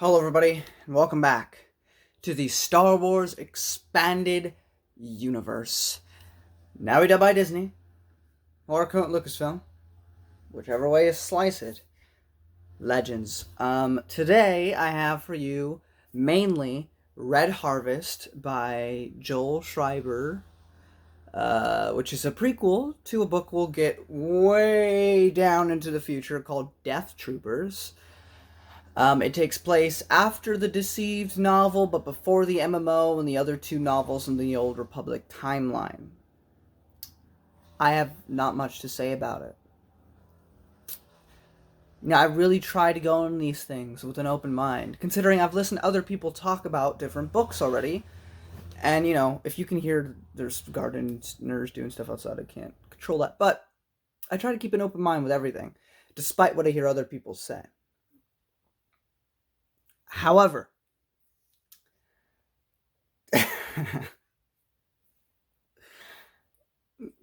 Hello everybody, and welcome back to the Star Wars Expanded Universe. Now we done by Disney, or current Lucasfilm, whichever way you slice it. Legends. Today I have for you mainly Red Harvest by Joel Schreiber, which is a prequel to a book we'll get way down into the future called Death Troopers. It takes place after the Deceived novel, but before the MMO and the other two novels in the Old Republic timeline. I have not much to say about it. Now, I really try to go into these things with an open mind, considering I've listened to other people talk about different books already. And, if you can hear there's gardeners doing stuff outside, I can't control that. But I try to keep an open mind with everything, despite what I hear other people say. However,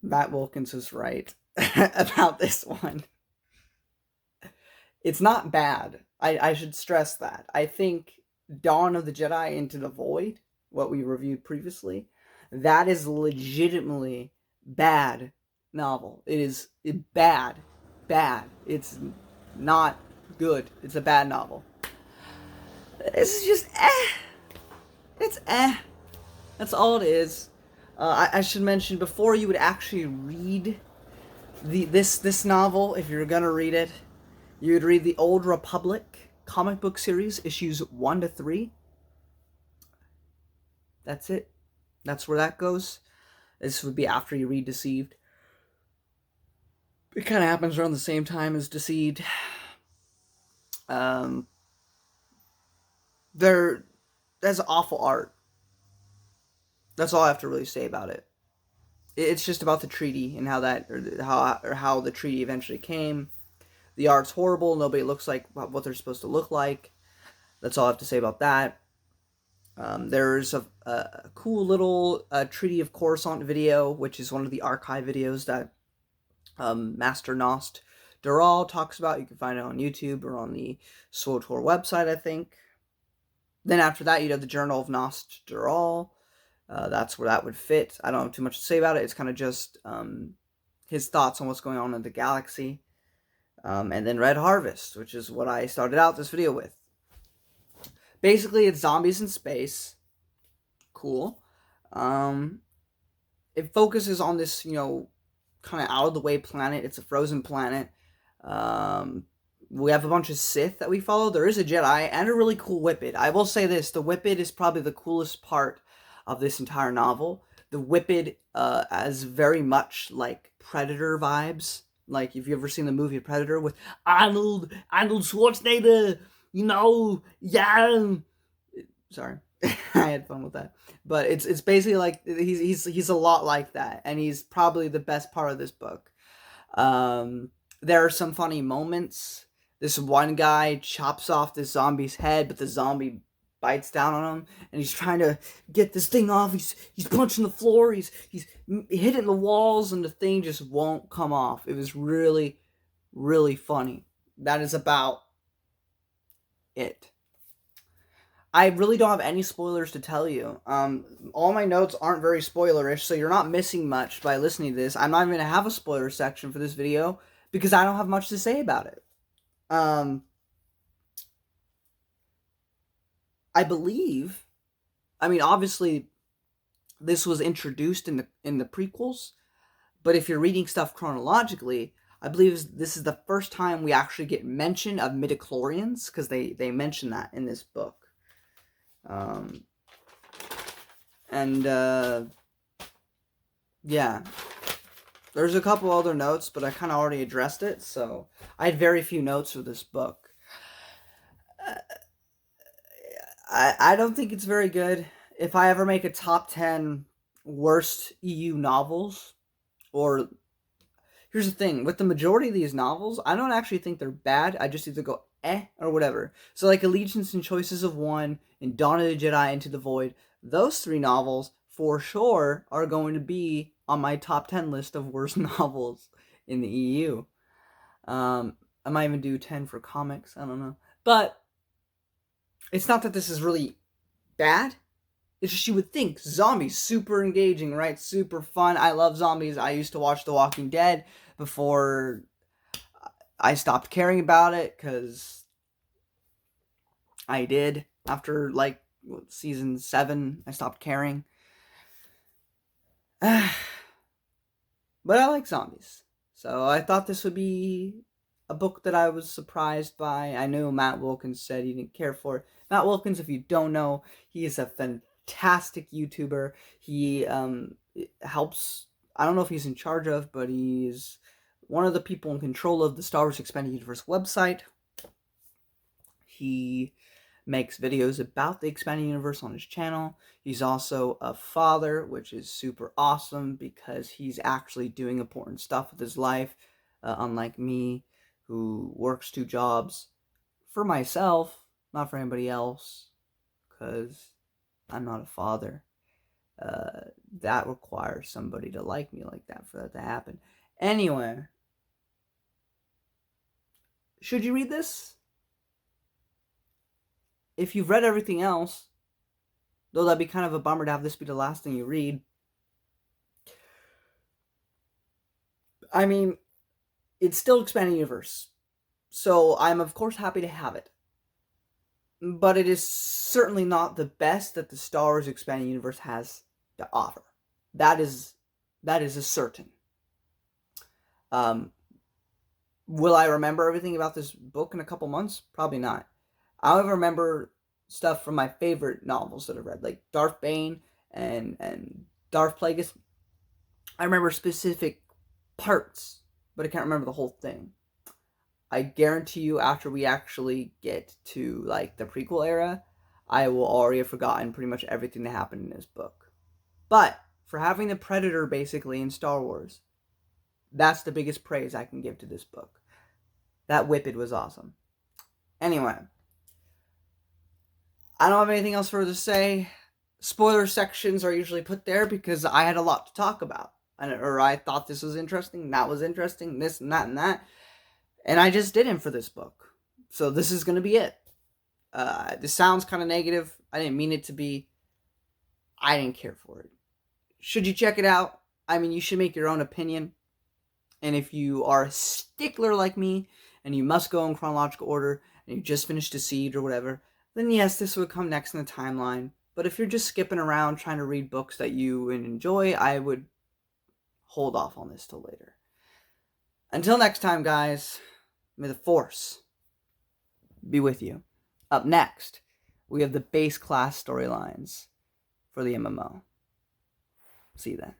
Matt Wilkins was right about this one. It's not bad. I should stress that. I think Dawn of the Jedi Into the Void, what we reviewed previously, that is legitimately bad novel. It is bad. It's not good. It's a bad novel. This is just It's That's all it is. I should mention, before you would actually read this novel, if you're gonna read it, you would read the Old Republic comic book series, issues 1 to 3. That's it. That's where that goes. This would be after you read Deceived. It kind of happens around the same time as Deceived. That's awful art. That's all I have to really say about it. It's just about the treaty and how the treaty eventually came. The art's horrible. Nobody looks like what they're supposed to look like. That's all I have to say about that. There's a cool little Treaty of Coruscant video, which is one of the archive videos that Master Ghost-Dural talks about. You can find it on YouTube or on the SWTOR website, I think. Then after that, you'd have the Journal of Ghost-Dural. That's where that would fit. I don't have too much to say about it. It's kind of just his thoughts on what's going on in the galaxy. And then Red Harvest, which is what I started out this video with. Basically, it's zombies in space. Cool. It focuses on this, kind of out-of-the-way planet. It's a frozen planet. We have a bunch of Sith that we follow. There is a Jedi and a really cool Whippet. I will say this. The Whippet is probably the coolest part of this entire novel. The Whippet has very much like Predator vibes. Like, if you've ever seen the movie Predator with Arnold Schwarzenegger, yeah. Sorry, I had fun with that. But it's basically like he's a lot like that, and he's probably the best part of this book. There are some funny moments. This one guy chops off this zombie's head, but the zombie bites down on him, and he's trying to get this thing off. He's punching the floor. He's hitting the walls, and the thing just won't come off. It was really, really funny. That is about it. I really don't have any spoilers to tell you. All my notes aren't very spoilerish, so you're not missing much by listening to this. I'm not even going to have a spoiler section for this video because I don't have much to say about it. I believe, obviously, this was introduced in the prequels, but if you're reading stuff chronologically, I believe this is the first time we actually get mention of midichlorians, because they mention that in this book. Yeah. There's a couple other notes, but I kind of already addressed it, so I had very few notes for this book. I don't think it's very good. If I ever make a top 10 worst EU novels, or here's the thing, with the majority of these novels, I don't actually think they're bad. I just either go or whatever. So like Allegiance and Choices of One and Dawn of the Jedi Into the Void, those 3 novels for sure are going to be on my top 10 list of worst novels in the EU. I might even do 10 for comics. I don't know. But It's not that this is really bad. It's just you would think zombies super engaging, right? Super fun. I love zombies. I used to watch The Walking Dead before I stopped caring about it because I did. After like season 7, I stopped caring. But I like zombies. So I thought this would be a book that I was surprised by. I knew Matt Wilkins said he didn't care for it. Matt Wilkins, if you don't know, he is a fantastic YouTuber. He helps, I don't know if he's in charge of, but he's one of the people in control of the Star Wars Expanded Universe website. He makes videos about the Expanded Universe on his channel. He's also a father, which is super awesome because he's actually doing important stuff with his life, unlike me, who works 2 jobs for myself, not for anybody else, because I'm not a father. That requires somebody to like me like that for that to happen. Anyway, should you read this? If you've read everything else, though that'd be kind of a bummer to have this be the last thing you read. I mean, it's still Expanding Universe, so I'm of course happy to have it. But it is certainly not the best that the Star Wars Expanding Universe has to offer. That is a certain. Um, will I remember everything about this book in a couple months? Probably not. I'll remember stuff from my favorite novels that I've read, like Darth Bane and Darth Plagueis. I remember specific parts, but I can't remember the whole thing. I guarantee you, after we actually get to like the prequel era, I will already have forgotten pretty much everything that happened in this book. But for having the Predator basically in Star Wars, that's the biggest praise I can give to this book. That Whippet was awesome. Anyway, I don't have anything else further to say. Spoiler sections are usually put there because I had a lot to talk about. Or I thought this was interesting, that was interesting, this and that and that. And I just didn't for this book. So this is going to be it. This sounds kind of negative. I didn't mean it to be. I didn't care for it. Should you check it out? I mean, you should make your own opinion. And if you are a stickler like me, and you must go in chronological order, and you just finished a Siege or whatever, then yes, this would come next in the timeline. But if you're just skipping around trying to read books that you enjoy, I would hold off on this till later. Until next time, guys, may the Force be with you. Up next, we have the base class storylines for the MMO. See you then.